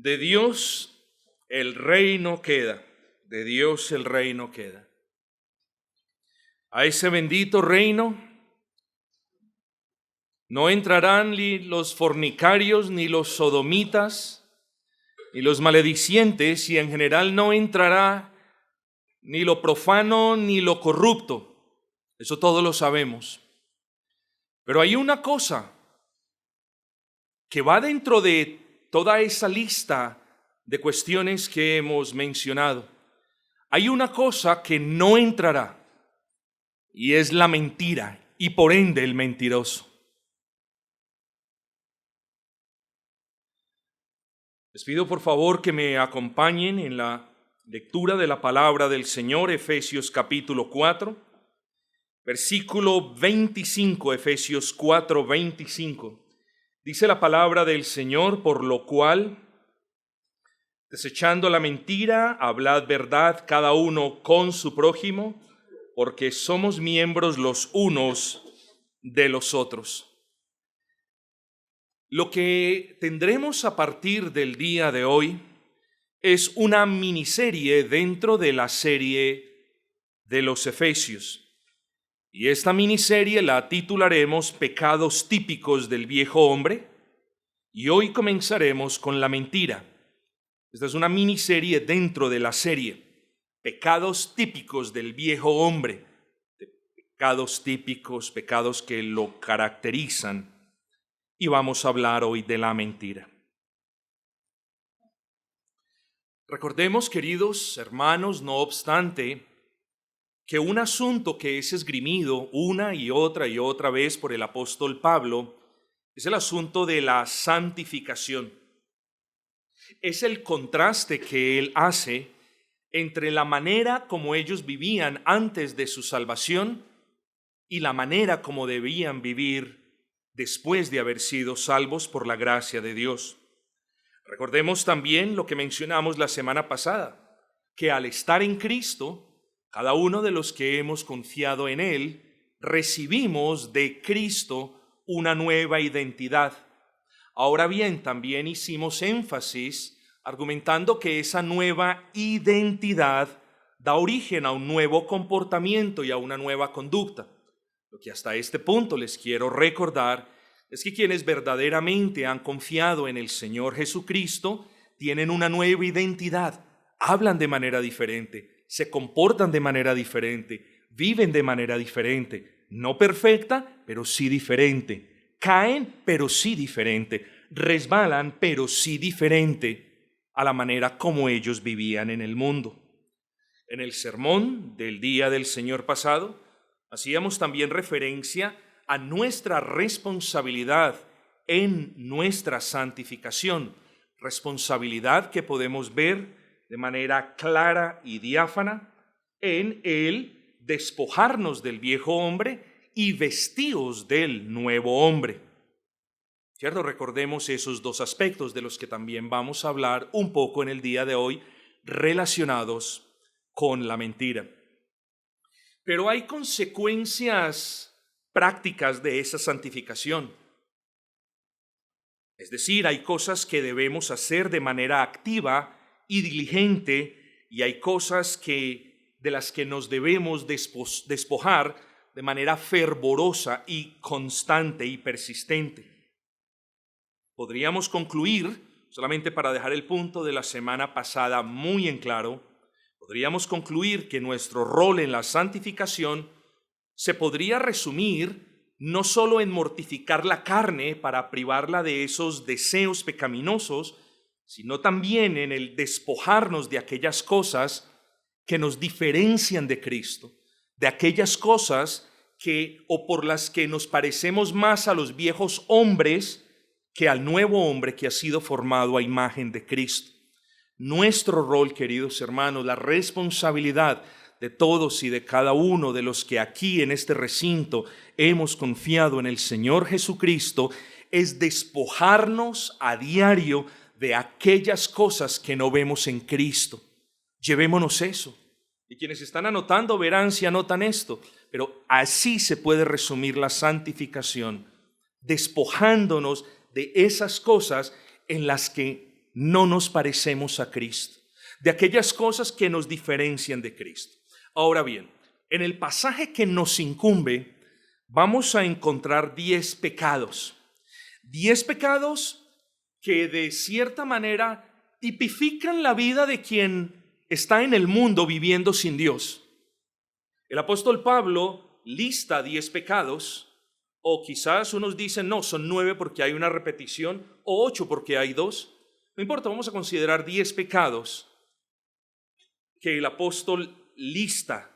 De Dios el reino queda, de Dios el reino queda. A ese bendito reino no entrarán ni los fornicarios, ni los sodomitas, ni los maledicientes, y en general no entrará ni lo profano ni lo corrupto. Eso todos lo sabemos. Pero hay una cosa que va dentro de toda esa lista de cuestiones que hemos mencionado. Hay una cosa que no entrará, y es la mentira, y por ende el mentiroso. Les pido por favor que me acompañen en la lectura de la palabra del Señor, Efesios capítulo 4, versículo 25, Efesios 4, 25. Dice la palabra del Señor: por lo cual, desechando la mentira, hablad verdad cada uno con su prójimo, porque somos miembros los unos de los otros. Lo que tendremos a partir del día de hoy es una miniserie dentro de la serie de los Efesios. Y esta miniserie la titularemos Pecados típicos del viejo hombre, y hoy comenzaremos con la mentira. Esta es una miniserie dentro de la serie Pecados típicos del viejo hombre, pecados típicos, pecados que lo caracterizan, y vamos a hablar hoy de la mentira. Recordemos, queridos hermanos, no obstante, que un asunto que es esgrimido una y otra vez por el apóstol Pablo es el asunto de la santificación. Es el contraste que él hace entre la manera como ellos vivían antes de su salvación y la manera como debían vivir después de haber sido salvos por la gracia de Dios. Recordemos también lo que mencionamos la semana pasada, que al estar en Cristo, cada uno de los que hemos confiado en Él, recibimos de Cristo una nueva identidad. Ahora bien, también hicimos énfasis argumentando que esa nueva identidad da origen a un nuevo comportamiento y a una nueva conducta. Lo que hasta este punto les quiero recordar es que quienes verdaderamente han confiado en el Señor Jesucristo tienen una nueva identidad, hablan de manera diferente, se comportan de manera diferente, viven de manera diferente, no perfecta, pero sí diferente, caen, pero sí diferente, resbalan, pero sí diferente a la manera como ellos vivían en el mundo. En el sermón del día del Señor pasado, hacíamos también referencia a nuestra responsabilidad en nuestra santificación, responsabilidad que podemos ver de manera clara y diáfana en el despojarnos del viejo hombre y vestíos del nuevo hombre. ¿Cierto? Recordemos esos dos aspectos de los que también vamos a hablar un poco en el día de hoy relacionados con la mentira. Pero hay consecuencias prácticas de esa santificación. Es decir, hay cosas que debemos hacer de manera activa y diligente, y hay cosas de las que nos debemos despojar de manera fervorosa y constante y persistente. Podríamos concluir, solamente para dejar el punto de la semana pasada muy en claro, podríamos concluir que nuestro rol en la santificación se podría resumir no solo en mortificar la carne para privarla de esos deseos pecaminosos, sino también en el despojarnos de aquellas cosas que nos diferencian de Cristo, de aquellas cosas que o por las que nos parecemos más a los viejos hombres que al nuevo hombre que ha sido formado a imagen de Cristo. Nuestro rol, queridos hermanos, la responsabilidad de todos y de cada uno de los que aquí en este recinto hemos confiado en el Señor Jesucristo, es despojarnos a diario de aquellas cosas que no vemos en Cristo. Llevémonos eso. Y quienes están anotando verán si anotan esto, pero así se puede resumir la santificación, despojándonos de esas cosas en las que no nos parecemos a Cristo, de aquellas cosas que nos diferencian de Cristo. Ahora bien, en el pasaje que nos incumbe, vamos a encontrar 10 pecados. 10 pecados que de cierta manera tipifican la vida de quien está en el mundo viviendo sin Dios. El apóstol Pablo lista 10 pecados, o quizás unos dicen, no, son 9 porque hay una repetición, o 8 porque hay 2. No importa, vamos a considerar 10 pecados que el apóstol lista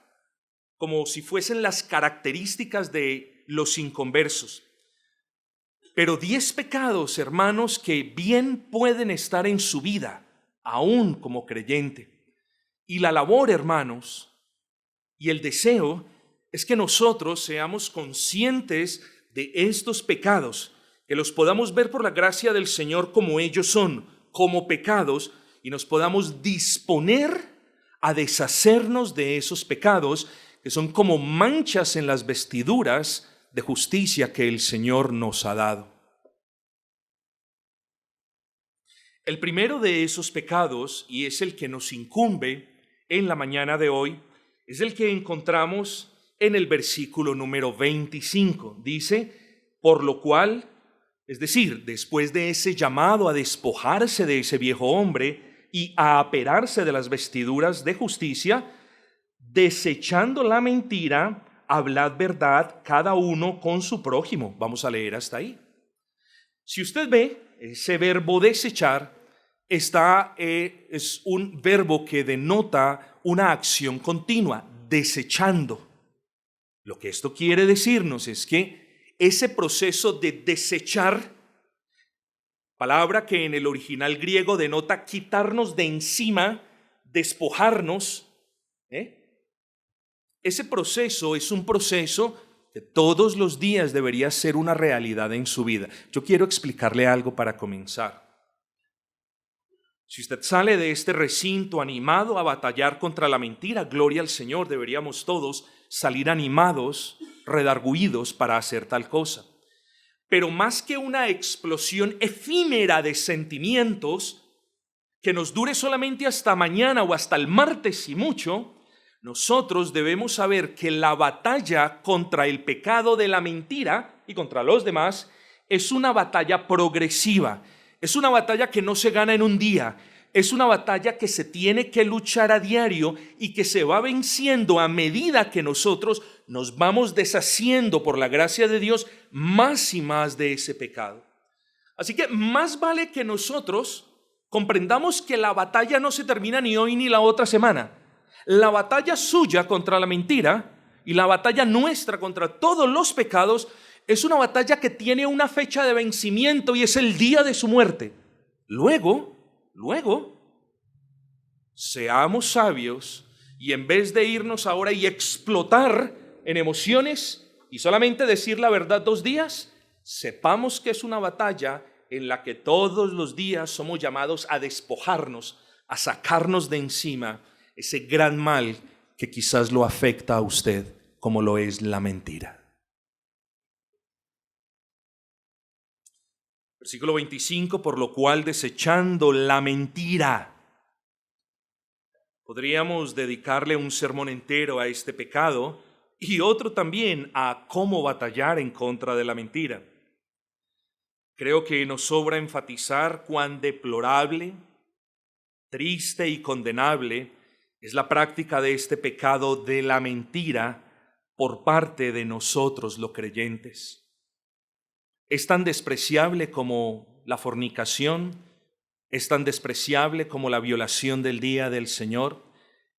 como si fuesen las características de los inconversos. Pero 10 pecados, hermanos, que bien pueden estar en su vida, aún como creyente. Y la labor, hermanos, y el deseo es que nosotros seamos conscientes de estos pecados, que los podamos ver por la gracia del Señor como ellos son, como pecados, y nos podamos disponer a deshacernos de esos pecados que son como manchas en las vestiduras de justicia que el Señor nos ha dado. El primero de esos pecados, y es el que nos incumbe en la mañana de hoy, es el que encontramos en el versículo número 25. Dice, por lo cual, es decir, después de ese llamado a despojarse de ese viejo hombre y a aperarse de las vestiduras de justicia, desechando la mentira, hablad verdad cada uno con su prójimo. Vamos a leer hasta ahí. Si usted ve, ese verbo desechar es un verbo que denota una acción continua, desechando. Lo que esto quiere decirnos es que ese proceso de desechar, palabra que en el original griego denota quitarnos de encima, despojarnos, ese proceso es un proceso que todos los días debería ser una realidad en su vida. Yo quiero explicarle algo para comenzar. Si usted sale de este recinto animado a batallar contra la mentira, gloria al Señor, deberíamos todos salir animados, redargüidos para hacer tal cosa. Pero más que una explosión efímera de sentimientos que nos dure solamente hasta mañana o hasta el martes y mucho, nosotros debemos saber que la batalla contra el pecado de la mentira y contra los demás es una batalla progresiva. Es una batalla que no se gana en un día, es una batalla que se tiene que luchar a diario y que se va venciendo a medida que nosotros nos vamos deshaciendo por la gracia de Dios más y más de ese pecado. Así que más vale que nosotros comprendamos que la batalla no se termina ni hoy ni la otra semana. La batalla suya contra la mentira y la batalla nuestra contra todos los pecados es una batalla que tiene una fecha de vencimiento y es el día de su muerte. Luego, seamos sabios y en vez de irnos ahora y explotar en emociones y solamente decir la verdad 2 días, sepamos que es una batalla en la que todos los días somos llamados a despojarnos, a sacarnos de encima ese gran mal que quizás lo afecta a usted, como lo es la mentira. Versículo 25, por lo cual desechando la mentira. Podríamos dedicarle un sermón entero a este pecado y otro también a cómo batallar en contra de la mentira. Creo que nos sobra enfatizar cuán deplorable, triste y condenable es la práctica de este pecado de la mentira por parte de nosotros los creyentes. Es tan despreciable como la fornicación, es tan despreciable como la violación del día del Señor,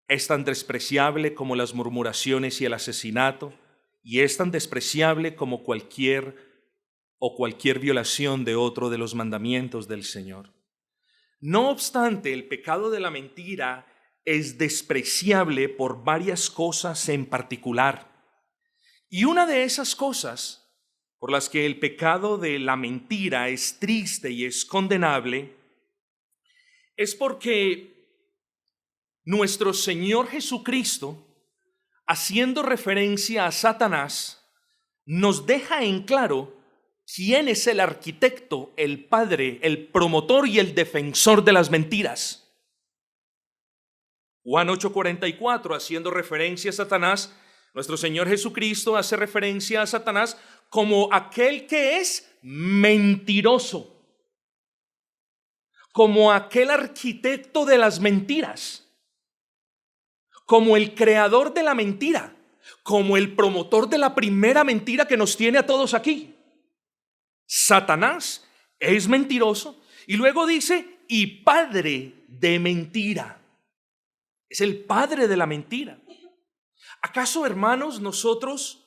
es tan despreciable como las murmuraciones y el asesinato, y es tan despreciable como cualquier violación de otro de los mandamientos del Señor. No obstante, el pecado de la mentira es despreciable por varias cosas en particular. Y una de esas cosas por las que el pecado de la mentira es triste y es condenable es porque nuestro Señor Jesucristo, haciendo referencia a Satanás, nos deja en claro ¿quién es el arquitecto, el padre, el promotor y el defensor de las mentiras? Juan 8:44, haciendo referencia a Satanás, nuestro Señor Jesucristo hace referencia a Satanás como aquel que es mentiroso, como aquel arquitecto de las mentiras, como el creador de la mentira, como el promotor de la primera mentira que nos tiene a todos aquí. Satanás es mentiroso y luego dice, y padre de mentira. Es el padre de la mentira. ¿Acaso, hermanos, nosotros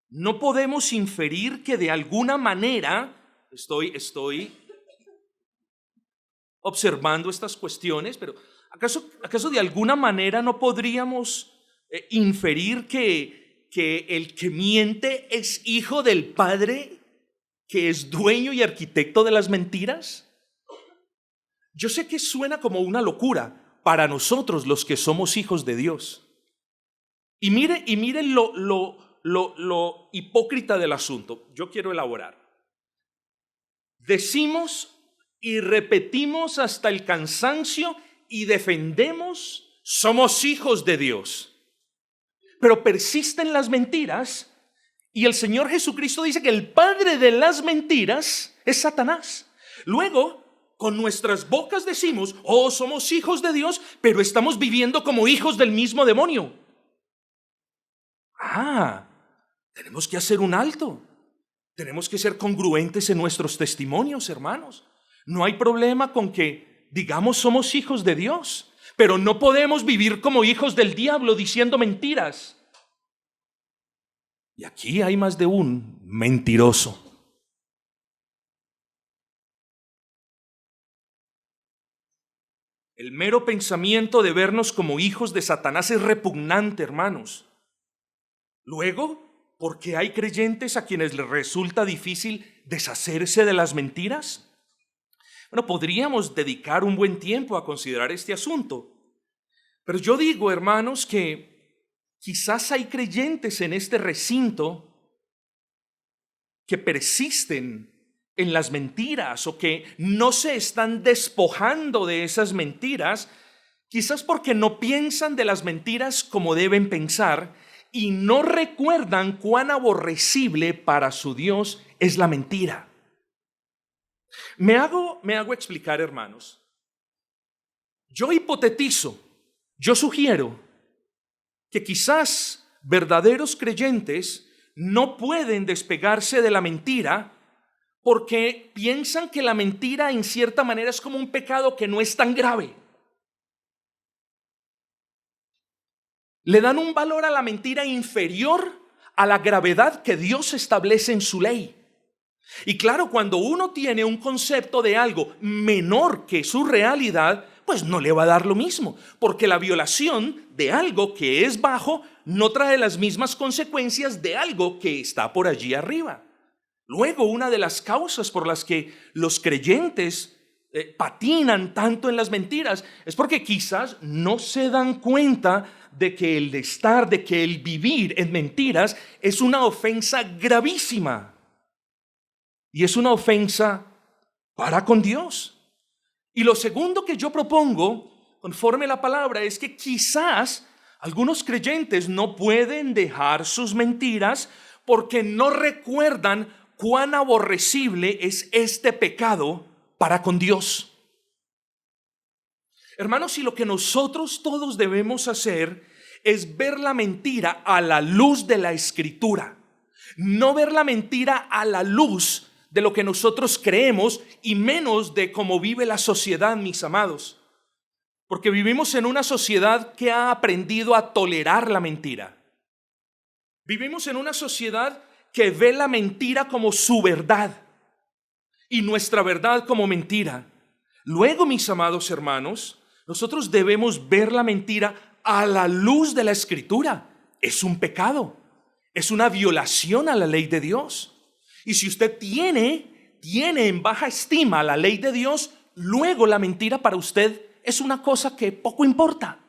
no podemos inferir que de alguna manera, estoy observando estas cuestiones, pero ¿acaso de alguna manera no podríamos inferir que el que miente es hijo del padre que es dueño y arquitecto de las mentiras? Yo sé que suena como una locura para nosotros los que somos hijos de Dios. Y miren lo hipócrita del asunto. Yo quiero elaborar. Decimos y repetimos hasta el cansancio y defendemos, somos hijos de Dios. Pero persisten las mentiras y el Señor Jesucristo dice que el padre de las mentiras es Satanás. Luego, con nuestras bocas decimos, oh, somos hijos de Dios, pero estamos viviendo como hijos del mismo demonio. Tenemos que hacer un alto. Tenemos que ser congruentes en nuestros testimonios, hermanos. No hay problema con que digamos somos hijos de Dios, pero no podemos vivir como hijos del diablo diciendo mentiras. Y aquí hay más de un mentiroso. El mero pensamiento de vernos como hijos de Satanás es repugnante, hermanos. Luego, ¿por qué hay creyentes a quienes les resulta difícil deshacerse de las mentiras? Bueno, podríamos dedicar un buen tiempo a considerar este asunto. Pero yo digo, hermanos, que quizás hay creyentes en este recinto que persisten en las mentiras o que no se están despojando de esas mentiras, quizás porque no piensan de las mentiras como deben pensar y no recuerdan cuán aborrecible para su Dios es la mentira. Me hago explicar, hermanos. Yo hipotetizo, yo sugiero que quizás verdaderos creyentes no pueden despegarse de la mentira porque piensan que la mentira en cierta manera es como un pecado que no es tan grave. Le dan un valor a la mentira inferior a la gravedad que Dios establece en su ley. Y claro, cuando uno tiene un concepto de algo menor que su realidad, pues no le va a dar lo mismo, porque la violación de algo que es bajo no trae las mismas consecuencias de algo que está por allí arriba. Luego, una de las causas por las que los creyentes patinan tanto en las mentiras es porque quizás no se dan cuenta de que el vivir en mentiras es una ofensa gravísima. Y es una ofensa para con Dios. Y lo segundo que yo propongo, conforme a la palabra, es que quizás algunos creyentes no pueden dejar sus mentiras porque no recuerdan cuán aborrecible es este pecado para con Dios. Hermanos, y lo que nosotros todos debemos hacer es ver la mentira a la luz de la Escritura, no ver la mentira a la luz de lo que nosotros creemos y menos de cómo vive la sociedad, mis amados. Porque vivimos en una sociedad que ha aprendido a tolerar la mentira. Vivimos en una sociedad que ve la mentira como su verdad y nuestra verdad como mentira. Luego, mis amados hermanos, nosotros debemos ver la mentira a la luz de la Escritura. Es un pecado, es una violación a la ley de Dios. Y si usted tiene en baja estima la ley de Dios, luego la mentira para usted es una cosa que poco importa.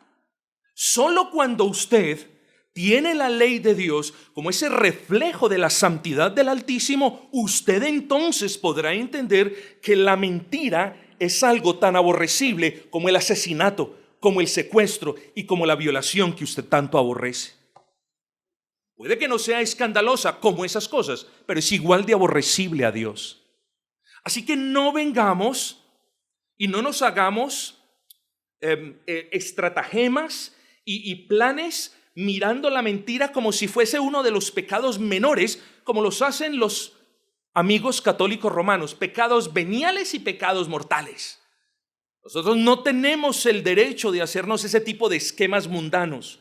Solo cuando usted tiene la ley de Dios como ese reflejo de la santidad del Altísimo, usted entonces podrá entender que la mentira es algo tan aborrecible como el asesinato, como el secuestro y como la violación que usted tanto aborrece. Puede que no sea escandalosa como esas cosas, pero es igual de aborrecible a Dios. Así que no vengamos y no nos hagamos estratagemas y planes mirando la mentira como si fuese uno de los pecados menores, como los hacen los amigos católicos romanos, pecados veniales y pecados mortales. Nosotros no tenemos el derecho de hacernos ese tipo de esquemas mundanos.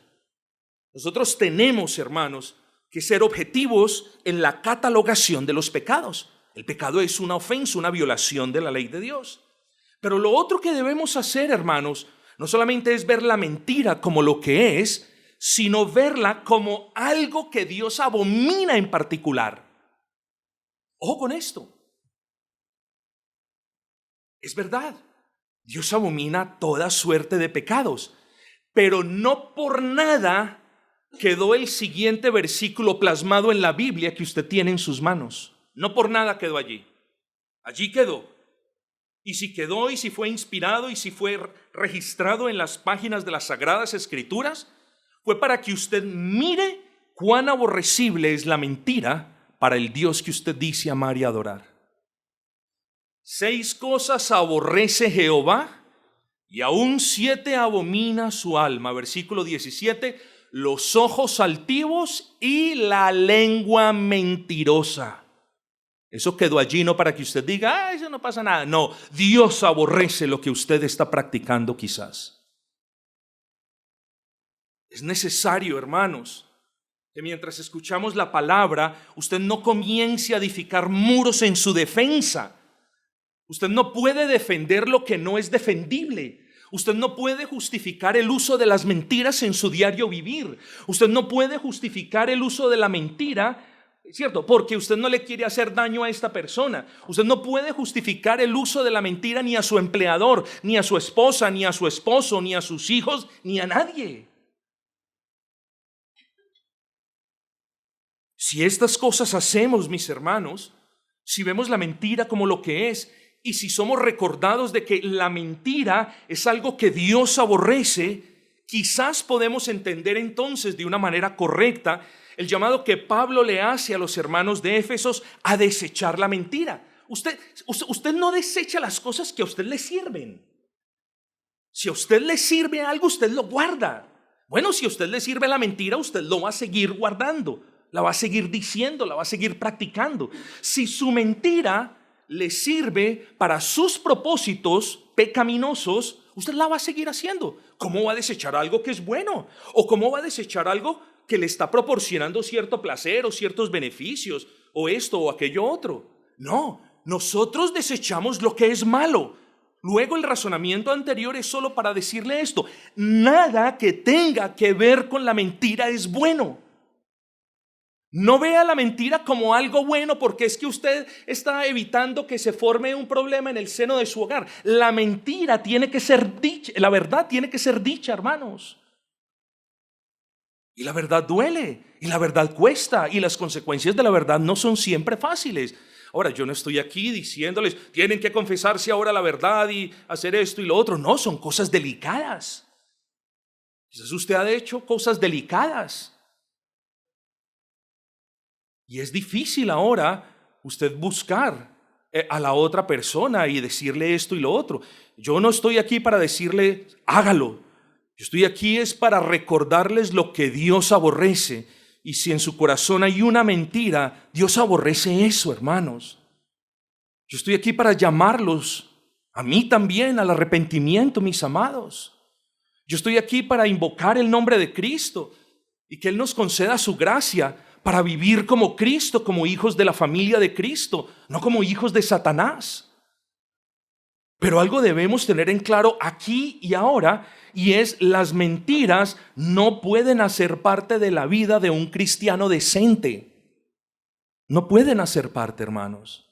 Nosotros tenemos, hermanos, que ser objetivos en la catalogación de los pecados. El pecado es una ofensa, una violación de la ley de Dios. Pero lo otro que debemos hacer, hermanos, no solamente es ver la mentira como lo que es, sino verla como algo que Dios abomina en particular. Ojo con esto. Es verdad, Dios abomina toda suerte de pecados, pero no por nada quedó el siguiente versículo plasmado en la Biblia que usted tiene en sus manos. No por nada quedó allí. Allí quedó. Y si quedó, y si fue inspirado, y si fue registrado en las páginas de las Sagradas Escrituras, fue para que usted mire cuán aborrecible es la mentira para el Dios que usted dice amar y adorar. 6 cosas aborrece Jehová, y aún 7 abomina su alma. Versículo 17, los ojos altivos y la lengua mentirosa. Eso quedó allí no para que usted diga, eso no pasa nada. No, Dios aborrece lo que usted está practicando quizás. Es necesario, hermanos, que mientras escuchamos la palabra, usted no comience a edificar muros en su defensa. Usted no puede defender lo que no es defendible. Usted no puede justificar el uso de las mentiras en su diario vivir. Usted no puede justificar el uso de la mentira, ¿cierto? Porque usted no le quiere hacer daño a esta persona. Usted no puede justificar el uso de la mentira ni a su empleador, ni a su esposa, ni a su esposo, ni a sus hijos, ni a nadie. Si estas cosas hacemos, mis hermanos, si vemos la mentira como lo que es, y si somos recordados de que la mentira es algo que Dios aborrece, quizás podemos entender entonces de una manera correcta el llamado que Pablo le hace a los hermanos de Éfesos a desechar la mentira. Usted no desecha las cosas que a usted le sirven. Si a usted le sirve algo, usted lo guarda. Bueno, si a usted le sirve la mentira, usted lo va a seguir guardando, la va a seguir diciendo, la va a seguir practicando. Si su mentira le sirve para sus propósitos pecaminosos, usted la va a seguir haciendo. ¿Cómo va a desechar algo que es bueno? ¿O cómo va a desechar algo que le está proporcionando cierto placer o ciertos beneficios, o esto o aquello otro? No, nosotros desechamos lo que es malo. Luego el razonamiento anterior es solo para decirle esto: nada que tenga que ver con la mentira es bueno. No vea la mentira como algo bueno porque es que usted está evitando que se forme un problema en el seno de su hogar. La mentira tiene que ser dicha, la verdad tiene que ser dicha, hermanos. Y la verdad duele, y la verdad cuesta, y las consecuencias de la verdad no son siempre fáciles. Ahora, yo no estoy aquí diciéndoles, tienen que confesarse ahora la verdad y hacer esto y lo otro. No, son cosas delicadas. Quizás usted ha hecho cosas delicadas. Y es difícil ahora usted buscar a la otra persona y decirle esto y lo otro. Yo no estoy aquí para decirle, hágalo. Yo estoy aquí es para recordarles lo que Dios aborrece. Y si en su corazón hay una mentira, Dios aborrece eso, hermanos. Yo estoy aquí para llamarlos, a mí también, al arrepentimiento, mis amados. Yo estoy aquí para invocar el nombre de Cristo y que Él nos conceda su gracia para vivir como Cristo, como hijos de la familia de Cristo, no como hijos de Satanás. Pero algo debemos tener en claro aquí y ahora, y es: las mentiras no pueden hacer parte de la vida de un cristiano decente. No pueden hacer parte, hermanos.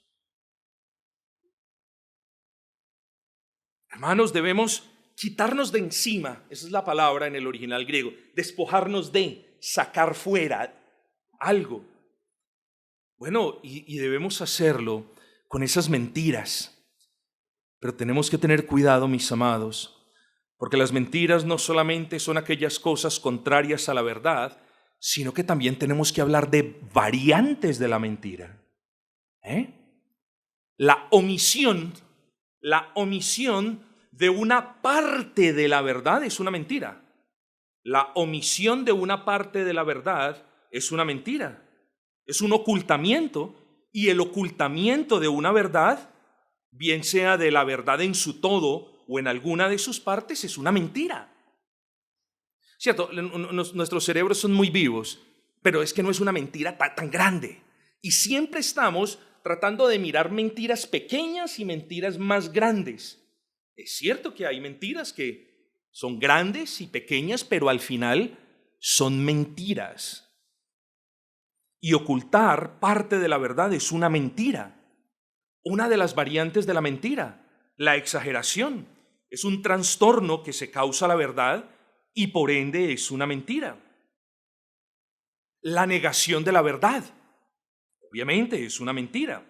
Hermanos, debemos quitarnos de encima, esa es la palabra en el original griego, despojarnos de, sacar fuera algo. Bueno, y debemos hacerlo con esas mentiras. Pero tenemos que tener cuidado, mis amados, porque las mentiras no solamente son aquellas cosas contrarias a la verdad, sino que también tenemos que hablar de variantes de la mentira. La omisión de una parte de la verdad es una mentira. La omisión de una parte de la verdad es una mentira. Es un ocultamiento, y el ocultamiento de una verdad, bien sea de la verdad en su todo o en alguna de sus partes, es una mentira. Cierto, nuestros cerebros son muy vivos, pero es que no es una mentira tan grande. Y siempre estamos tratando de mirar mentiras pequeñas y mentiras más grandes. Es cierto que hay mentiras que son grandes y pequeñas, pero al final son mentiras. Y ocultar parte de la verdad es una mentira. Una de las variantes de la mentira, la exageración, es un trastorno que se causa a la verdad y por ende es una mentira. La negación de la verdad, obviamente, es una mentira.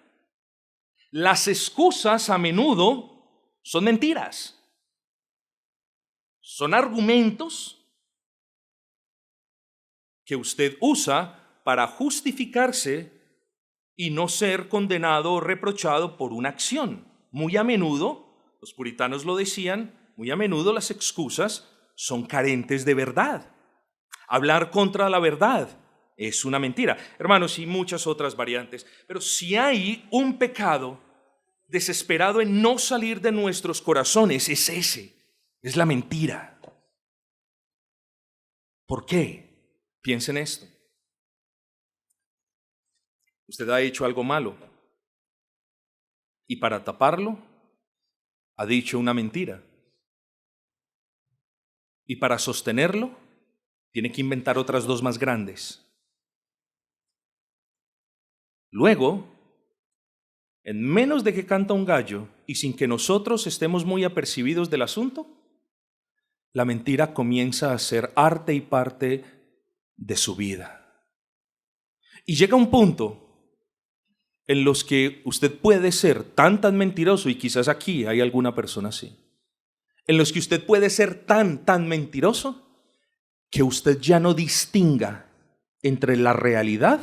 Las excusas a menudo son mentiras. Son argumentos que usted usa para justificarse y no ser condenado o reprochado por una acción. Muy a menudo, los puritanos lo decían, muy a menudo las excusas son carentes de verdad. Hablar contra la verdad es una mentira. Hermanos, y muchas otras variantes. Pero si hay un pecado desesperado en no salir de nuestros corazones, es ese, es la mentira. ¿Por qué? Piensen esto. Usted ha hecho algo malo y para taparlo ha dicho una mentira. Y para sostenerlo tiene que inventar otras dos más grandes. Luego, en menos de que canta un gallo y sin que nosotros estemos muy apercibidos del asunto, la mentira comienza a ser arte y parte de su vida. Y llega un punto en los que usted puede ser tan mentiroso, y quizás aquí hay alguna persona así, en los que usted puede ser tan mentiroso que usted ya no distinga entre la realidad,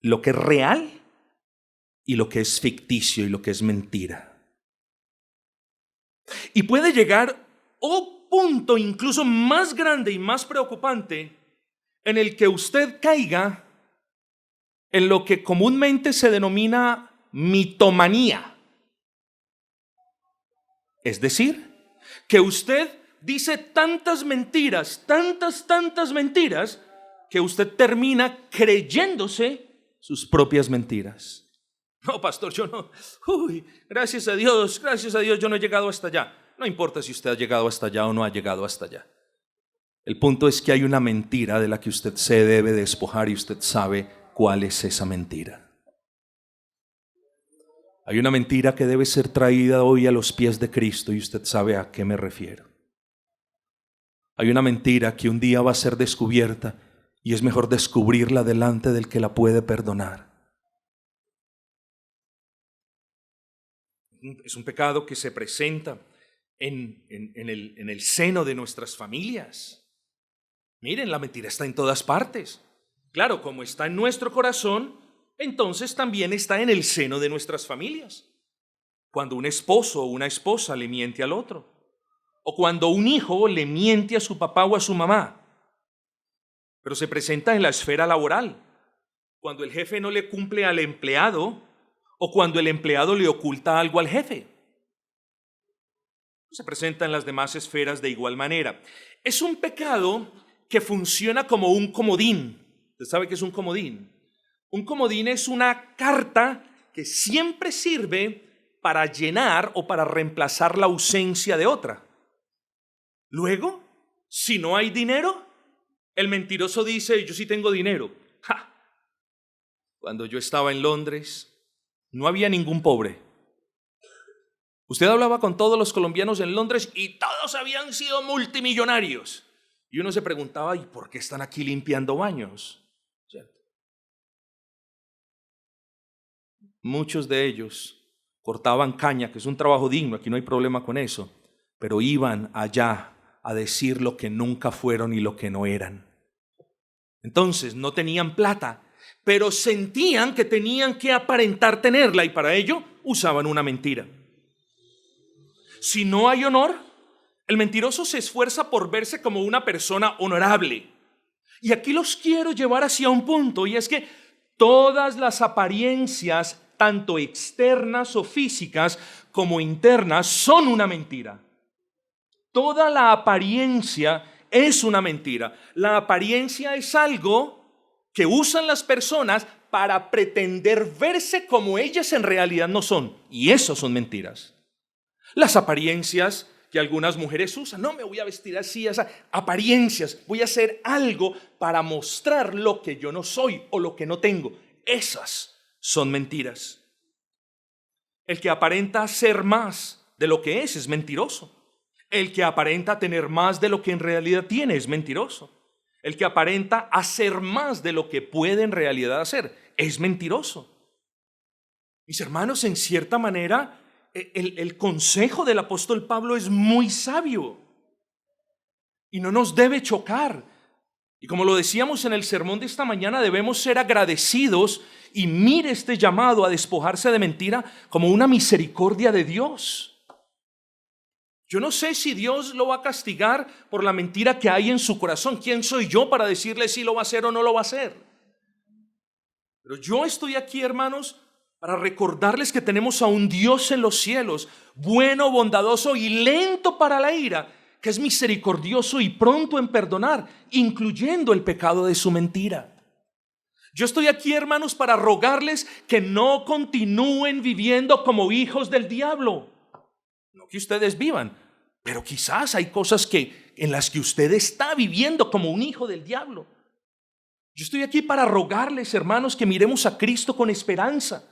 lo que es real, y lo que es ficticio y lo que es mentira. Y puede llegar un punto incluso más grande y más preocupante en el que usted caiga en lo que comúnmente se denomina mitomanía. Es decir, que usted dice tantas mentiras, tantas mentiras, que usted termina creyéndose sus propias mentiras. No, pastor, yo no. Gracias a Dios, yo no he llegado hasta allá. No importa si usted ha llegado hasta allá o no ha llegado hasta allá. El punto es que hay una mentira de la que usted se debe despojar y usted sabe cuál es esa mentira. Hay una mentira que debe ser traída hoy a los pies de Cristo y usted sabe a qué me refiero. Hay una mentira que un día va a ser descubierta y es mejor descubrirla delante del que la puede perdonar. Es un pecado que se presenta en el seno de nuestras familias. Miren, la mentira está en todas partes. Claro, como está en nuestro corazón, entonces también está en el seno de nuestras familias. Cuando un esposo o una esposa le miente al otro, o cuando un hijo le miente a su papá o a su mamá. Pero se presenta en la esfera laboral, cuando el jefe no le cumple al empleado, o cuando el empleado le oculta algo al jefe. Se presenta en las demás esferas de igual manera. Es un pecado que funciona como un comodín. ¿Usted sabe qué es un comodín? Un comodín es una carta que siempre sirve para llenar o para reemplazar la ausencia de otra. Luego, si no hay dinero, el mentiroso dice, yo sí tengo dinero. ¡Ja! Cuando yo estaba en Londres, no había ningún pobre. Usted hablaba con todos los colombianos en Londres y todos habían sido multimillonarios. Y uno se preguntaba, ¿y por qué están aquí limpiando baños? ¿Cierto? Muchos de ellos cortaban caña, que es un trabajo digno, aquí no hay problema con eso, pero iban allá a decir lo que nunca fueron y lo que no eran. Entonces no tenían plata, pero sentían que tenían que aparentar tenerla y para ello usaban una mentira. Si no hay honor, el mentiroso se esfuerza por verse como una persona honorable. Y aquí los quiero llevar hacia un punto, y es que todas las apariencias, tanto externas o físicas como internas, son una mentira. Toda la apariencia es una mentira. La apariencia es algo que usan las personas para pretender verse como ellas en realidad no son. Y eso son mentiras. Las apariencias que algunas mujeres usan, no me voy a vestir así, esas apariencias, voy a hacer algo para mostrar lo que yo no soy o lo que no tengo. Esas son mentiras. El que aparenta ser más de lo que es mentiroso. El que aparenta tener más de lo que en realidad tiene es mentiroso. El que aparenta hacer más de lo que puede en realidad hacer es mentiroso. Mis hermanos, en cierta manera, el consejo del apóstol Pablo es muy sabio y no nos debe chocar. Y como lo decíamos en el sermón de esta mañana, debemos ser agradecidos y mire este llamado a despojarse de mentira como una misericordia de Dios. Yo no sé si Dios lo va a castigar por la mentira que hay en su corazón. ¿Quién soy yo para decirle si lo va a hacer o no lo va a hacer? Pero yo estoy aquí, hermanos, para recordarles que tenemos a un Dios en los cielos, bueno, bondadoso y lento para la ira, que es misericordioso y pronto en perdonar, incluyendo el pecado de su mentira. Yo estoy aquí, hermanos, para rogarles que no continúen viviendo como hijos del diablo. No que ustedes vivan, pero quizás hay cosas en las que usted está viviendo como un hijo del diablo. Yo estoy aquí para rogarles, hermanos, que miremos a Cristo con esperanza,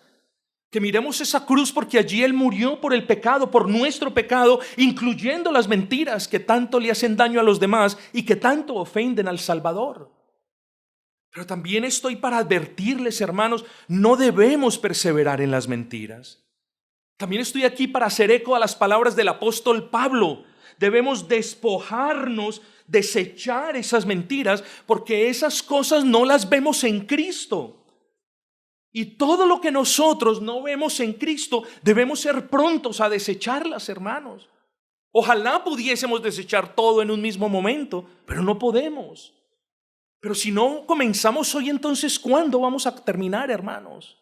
que miremos esa cruz porque allí Él murió por el pecado, por nuestro pecado, incluyendo las mentiras que tanto le hacen daño a los demás y que tanto ofenden al Salvador. Pero también estoy para advertirles, hermanos, no debemos perseverar en las mentiras. También estoy aquí para hacer eco a las palabras del apóstol Pablo. Debemos despojarnos, desechar esas mentiras, porque esas cosas no las vemos en Cristo. Y todo lo que nosotros no vemos en Cristo, debemos ser prontos a desecharlas, hermanos. Ojalá pudiésemos desechar todo en un mismo momento, pero no podemos. Pero si no comenzamos hoy, entonces, ¿cuándo vamos a terminar, hermanos?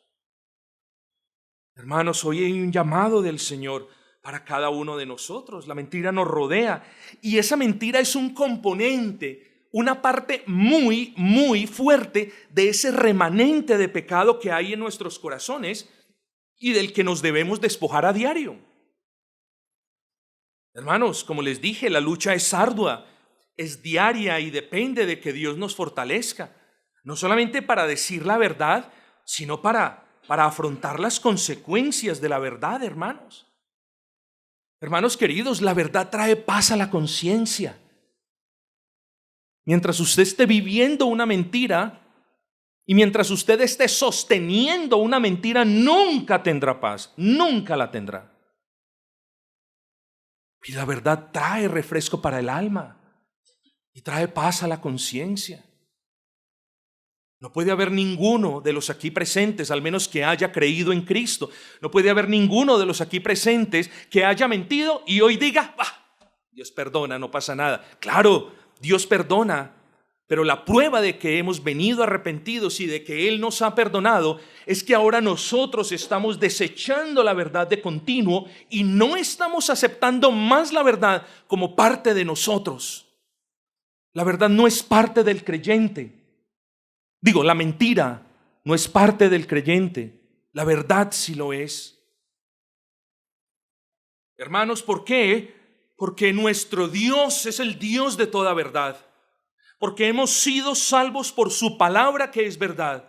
Hermanos, hoy hay un llamado del Señor para cada uno de nosotros. La mentira nos rodea y esa mentira es un componente, una parte muy, muy fuerte de ese remanente de pecado que hay en nuestros corazones y del que nos debemos despojar a diario. Hermanos, como les dije, la lucha es ardua, es diaria y depende de que Dios nos fortalezca, no solamente para decir la verdad, sino para afrontar las consecuencias de la verdad, hermanos. Hermanos queridos, la verdad trae paz a la conciencia. Mientras usted esté viviendo una mentira y mientras usted esté sosteniendo una mentira, nunca tendrá paz, nunca la tendrá. Y la verdad trae refresco para el alma y trae paz a la conciencia. No puede haber ninguno de los aquí presentes, al menos que haya creído en Cristo. No puede haber ninguno de los aquí presentes que haya mentido y hoy diga, Dios perdona, no pasa nada. Claro, Dios perdona, pero la prueba de que hemos venido arrepentidos y de que Él nos ha perdonado es que ahora nosotros estamos desechando la verdad de continuo y no estamos aceptando más la verdad como parte de nosotros. La verdad no es parte del creyente. La mentira no es parte del creyente, la verdad sí lo es. Hermanos, ¿por qué? Porque nuestro Dios es el Dios de toda verdad. Porque hemos sido salvos por su palabra que es verdad.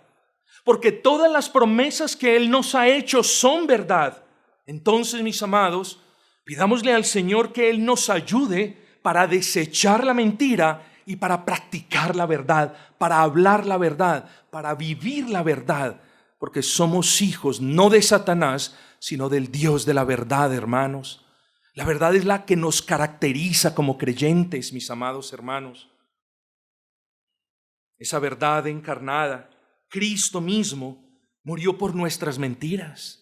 Porque todas las promesas que Él nos ha hecho son verdad. Entonces, mis amados, pidámosle al Señor que Él nos ayude para desechar la mentira y para practicar la verdad, para hablar la verdad, para vivir la verdad, porque somos hijos no de Satanás, sino del Dios de la verdad, hermanos. La verdad es la que nos caracteriza como creyentes, mis amados hermanos. Esa verdad encarnada, Cristo mismo, murió por nuestras mentiras.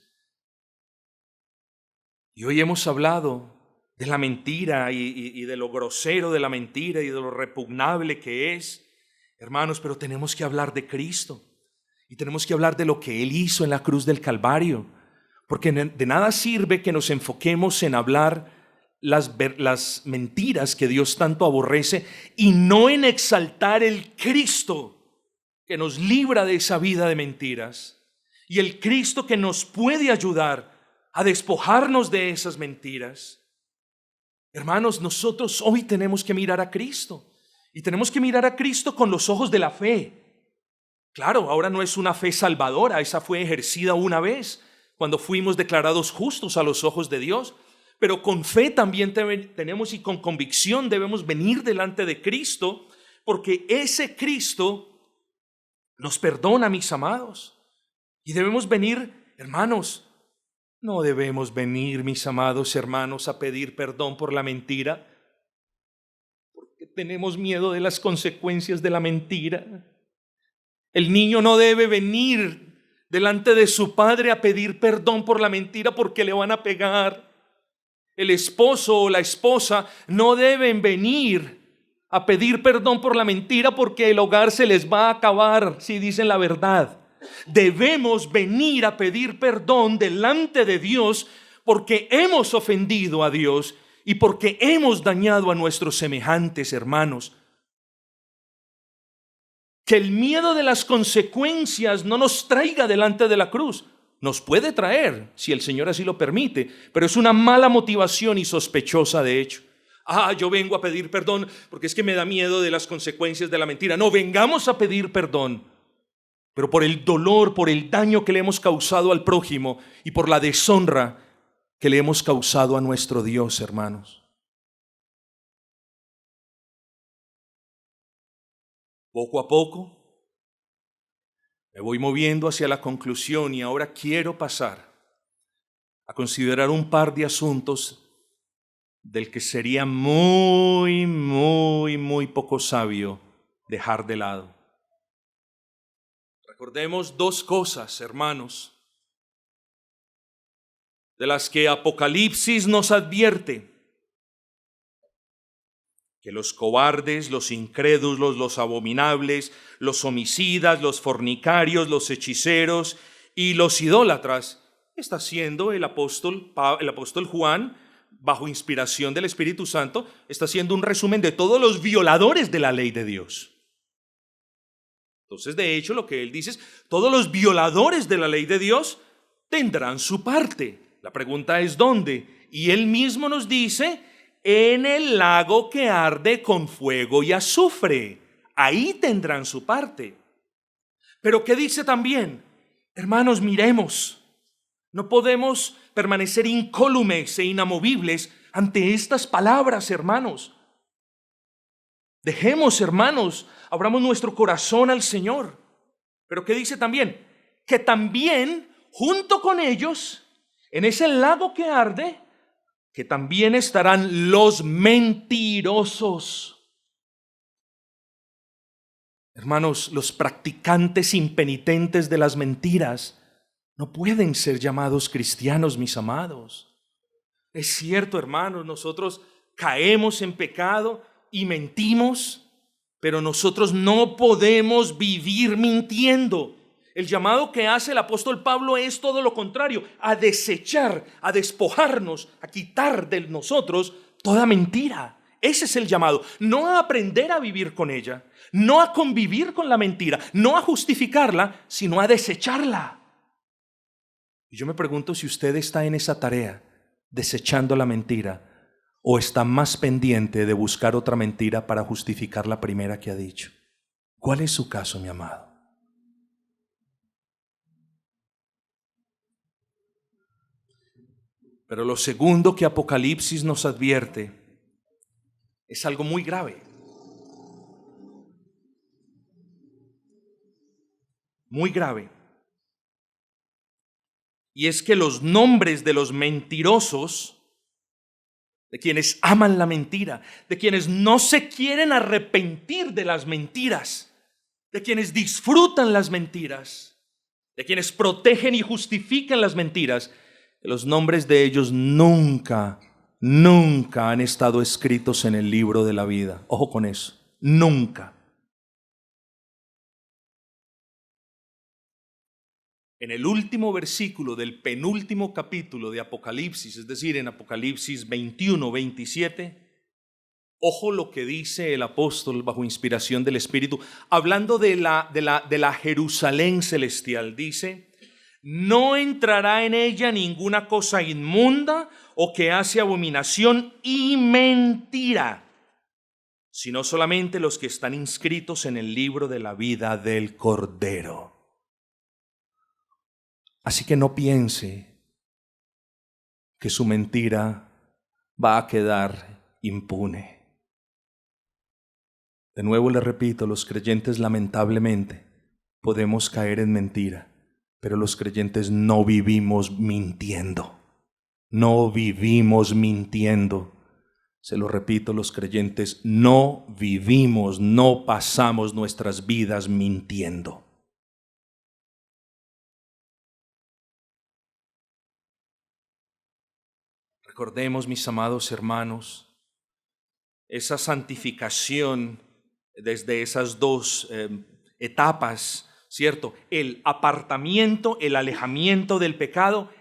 Y hoy hemos hablado de la mentira y de lo grosero de la mentira y de lo repugnable que es, hermanos, pero tenemos que hablar de Cristo y tenemos que hablar de lo que Él hizo en la cruz del Calvario, porque de nada sirve que nos enfoquemos en hablar las mentiras que Dios tanto aborrece y no en exaltar el Cristo que nos libra de esa vida de mentiras y el Cristo que nos puede ayudar a despojarnos de esas mentiras. Hermanos, nosotros hoy tenemos que mirar a Cristo y tenemos que mirar a Cristo con los ojos de la fe. Claro, ahora no es una fe salvadora, esa fue ejercida una vez cuando fuimos declarados justos a los ojos de Dios, pero con fe también tenemos y con convicción debemos venir delante de Cristo, porque ese Cristo nos perdona, mis amados, y debemos venir, hermanos. No debemos venir, mis amados hermanos, a pedir perdón por la mentira, porque tenemos miedo de las consecuencias de la mentira. El niño no debe venir delante de su padre a pedir perdón por la mentira porque le van a pegar. El esposo o la esposa no deben venir a pedir perdón por la mentira porque el hogar se les va a acabar si dicen la verdad. Debemos venir a pedir perdón delante de Dios porque hemos ofendido a Dios y porque hemos dañado a nuestros semejantes, hermanos. Que el miedo de las consecuencias no nos traiga delante de la cruz. Nos puede traer, si el Señor así lo permite, pero es una mala motivación y sospechosa de hecho. Yo vengo a pedir perdón porque es que me da miedo de las consecuencias de la mentira. No, vengamos a pedir perdón, pero por el dolor, por el daño que le hemos causado al prójimo y por la deshonra que le hemos causado a nuestro Dios, hermanos. Poco a poco me voy moviendo hacia la conclusión y ahora quiero pasar a considerar un par de asuntos del que sería muy poco sabio dejar de lado. Recordemos dos cosas, hermanos, de las que Apocalipsis nos advierte: que los cobardes, los incrédulos, los abominables, los homicidas, los fornicarios, los hechiceros y los idólatras, está haciendo el apóstol Juan, bajo inspiración del Espíritu Santo, está haciendo un resumen de todos los violadores de la ley de Dios. Entonces, de hecho, lo que él dice es: todos los violadores de la ley de Dios tendrán su parte. La pregunta es ¿dónde? Y él mismo nos dice: en el lago que arde con fuego y azufre. Ahí tendrán su parte. Pero ¿qué dice también? Hermanos, miremos. No podemos permanecer incólumes e inamovibles ante estas palabras, hermanos. Dejemos, hermanos, abramos nuestro corazón al Señor. Pero ¿qué dice también? Que también, junto con ellos, en ese lago que arde, que también estarán los mentirosos. Hermanos, los practicantes impenitentes de las mentiras no pueden ser llamados cristianos, mis amados. Es cierto, hermanos, nosotros caemos en pecado y mentimos, pero nosotros no podemos vivir mintiendo. El llamado que hace el apóstol Pablo es todo lo contrario: a desechar, a despojarnos, a quitar de nosotros toda mentira. Ese es el llamado, no a aprender a vivir con ella, no a convivir con la mentira, no a justificarla, sino a desecharla. Y yo me pregunto si usted está en esa tarea, desechando la mentira, o está más pendiente de buscar otra mentira para justificar la primera que ha dicho. ¿Cuál es su caso, mi amado? Pero lo segundo que Apocalipsis nos advierte es algo muy grave. muy grave. Y es que los nombres de los mentirosos, de quienes aman la mentira, de quienes no se quieren arrepentir de las mentiras, de quienes disfrutan las mentiras, de quienes protegen y justifican las mentiras, los nombres de ellos nunca han estado escritos en el libro de la vida. Ojo con eso, nunca. En el último versículo del penúltimo capítulo de Apocalipsis, es decir, en Apocalipsis 21, 27, ojo lo que dice el apóstol bajo inspiración del Espíritu, hablando de la Jerusalén celestial. Dice: no entrará en ella ninguna cosa inmunda o que hace abominación y mentira, sino solamente los que están inscritos en el libro de la vida del Cordero. Así que no piense que su mentira va a quedar impune. De nuevo le repito, los creyentes lamentablemente podemos caer en mentira, pero los creyentes no vivimos mintiendo. No vivimos mintiendo. Se lo repito, los creyentes no vivimos, no pasamos nuestras vidas mintiendo. Recordemos, mis amados hermanos, esa santificación desde esas dos etapas, ¿cierto? El apartamiento, el alejamiento del pecado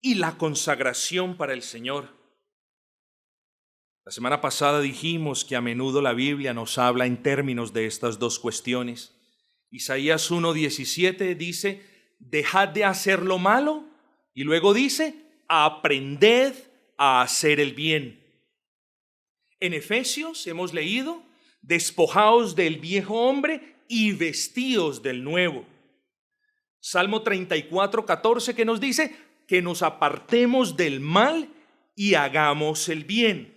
y la consagración para el Señor. La semana pasada dijimos que a menudo la Biblia nos habla en términos de estas dos cuestiones. Isaías 1:17 dice: dejad de hacer lo malo, y luego dice: aprended a hacer el bien. En Efesios hemos leído: despojaos del viejo hombre y vestíos del nuevo. Salmo 34:14, que nos dice que nos apartemos del mal y hagamos el bien.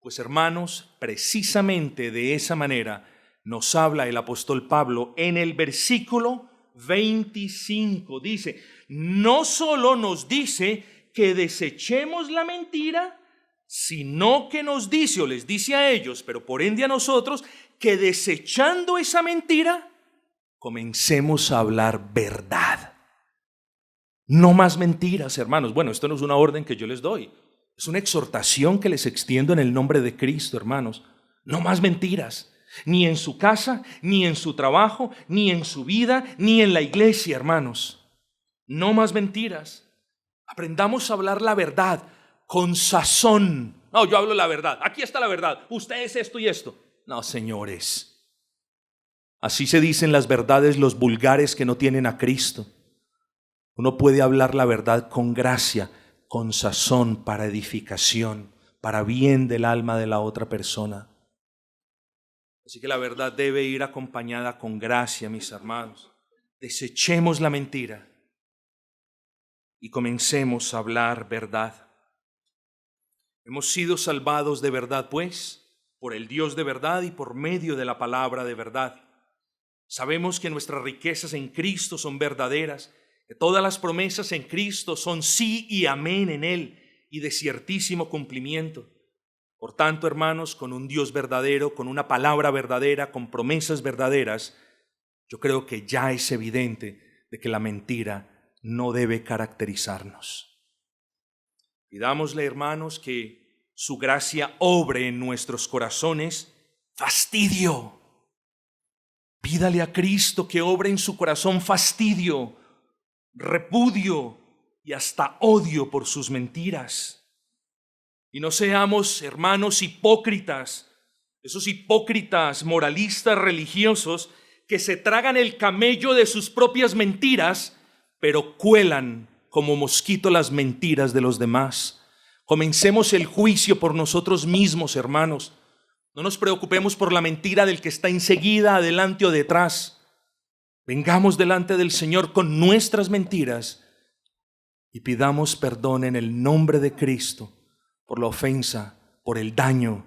Pues hermanos, precisamente de esa manera nos habla el apóstol Pablo en el versículo 25. Dice: no solo nos dice que desechemos la mentira, sino que nos dice, o les dice a ellos, pero por ende a nosotros, que desechando esa mentira, comencemos a hablar verdad. No más mentiras, hermanos. Bueno, esto no es una orden que yo les doy, es una exhortación que les extiendo en el nombre de Cristo, hermanos. No más mentiras, ni en su casa, ni en su trabajo, ni en su vida, ni en la iglesia, hermanos. No más mentiras. Aprendamos a hablar la verdad con sazón. No, yo hablo la verdad. Aquí está la verdad. Usted es esto y esto. No, señores. Así se dicen las verdades los vulgares que no tienen a Cristo. Uno puede hablar la verdad con gracia, con sazón, para edificación, para bien del alma de la otra persona. Así que la verdad debe ir acompañada con gracia, mis hermanos. Desechemos la mentira y comencemos a hablar verdad. Hemos sido salvados de verdad, pues, por el Dios de verdad y por medio de la palabra de verdad. Sabemos que nuestras riquezas en Cristo son verdaderas, que todas las promesas en Cristo son sí y amén en Él y de ciertísimo cumplimiento. Por tanto, hermanos, con un Dios verdadero, con una palabra verdadera, con promesas verdaderas, yo creo que ya es evidente de que la mentira no debe caracterizarnos. Pidámosle, hermanos, que su gracia obre en nuestros corazones fastidio. Pídale a Cristo que obre en su corazón fastidio, repudio y hasta odio por sus mentiras. Y no seamos, hermanos, hipócritas, esos hipócritas moralistas religiosos que se tragan el camello de sus propias mentiras, pero cuelan como mosquito las mentiras de los demás. Comencemos el juicio por nosotros mismos, hermanos. No nos preocupemos por la mentira del que está enseguida, adelante o detrás. Vengamos delante del Señor con nuestras mentiras y pidamos perdón en el nombre de Cristo por la ofensa, por el daño,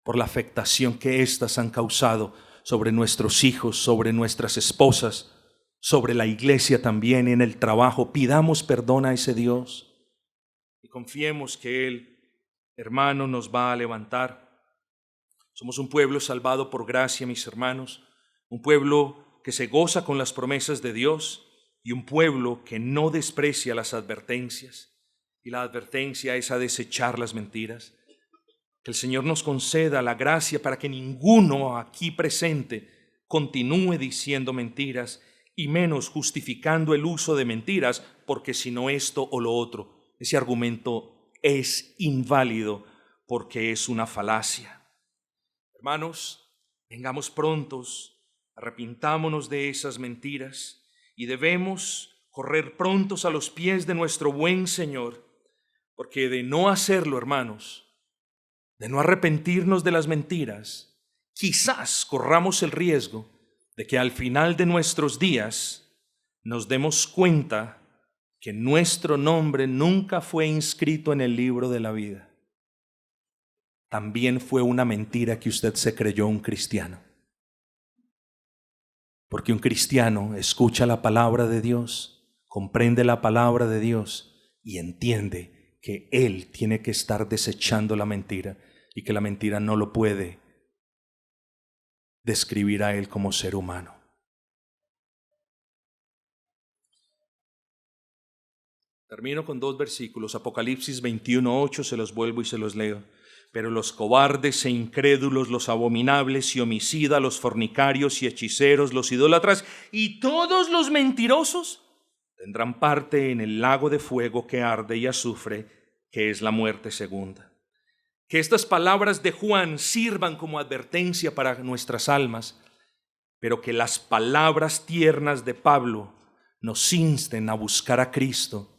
por la afectación que éstas han causado, sobre nuestros hijos, sobre nuestras esposas, sobre la iglesia también, en el trabajo. Pidamos perdón a ese Dios y confiemos que Él, hermano, nos va a levantar. Somos un pueblo salvado por gracia, mis hermanos, un pueblo que se goza con las promesas de Dios y un pueblo que no desprecia las advertencias. Y la advertencia es a desechar las mentiras. Que el Señor nos conceda la gracia para que ninguno aquí presente continúe diciendo mentiras y menos justificando el uso de mentiras, porque si no esto o lo otro. Ese argumento es inválido porque es una falacia. Hermanos, vengamos prontos, arrepintámonos de esas mentiras y debemos correr prontos a los pies de nuestro buen Señor, porque de no hacerlo, hermanos, de no arrepentirnos de las mentiras, quizás corramos el riesgo de que al final de nuestros días nos demos cuenta que nuestro nombre nunca fue inscrito en el libro de la vida. También fue una mentira que usted se creyó un cristiano. Porque un cristiano escucha la palabra de Dios, comprende la palabra de Dios y entiende que él tiene que estar desechando la mentira y que la mentira no lo puede describir a él como ser humano. Termino con 2 versículos, Apocalipsis 21:8, se los vuelvo y se los leo. Pero los cobardes e incrédulos, los abominables y homicidas, los fornicarios y hechiceros, los idólatras y todos los mentirosos tendrán parte en el lago de fuego que arde y azufre, que es la muerte segunda. Que estas palabras de Juan sirvan como advertencia para nuestras almas, pero que las palabras tiernas de Pablo nos insten a buscar a Cristo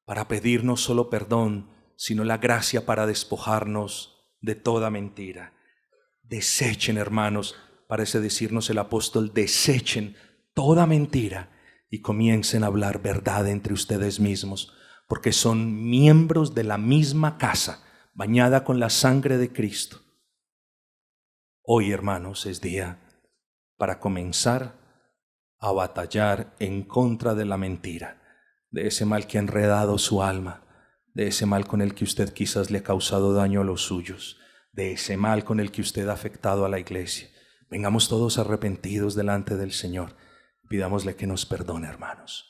para pedir no solo perdón, sino la gracia para despojarnos de toda mentira. Desechen, hermanos, parece decirnos el apóstol, desechen toda mentira y comiencen a hablar verdad entre ustedes mismos, porque son miembros de la misma casa, bañada con la sangre de Cristo. Hoy, hermanos, es día para comenzar a batallar en contra de la mentira, de ese mal que ha enredado su alma, de ese mal con el que usted quizás le ha causado daño a los suyos, de ese mal con el que usted ha afectado a la iglesia. Vengamos todos arrepentidos delante del Señor. Pidámosle que nos perdone, hermanos.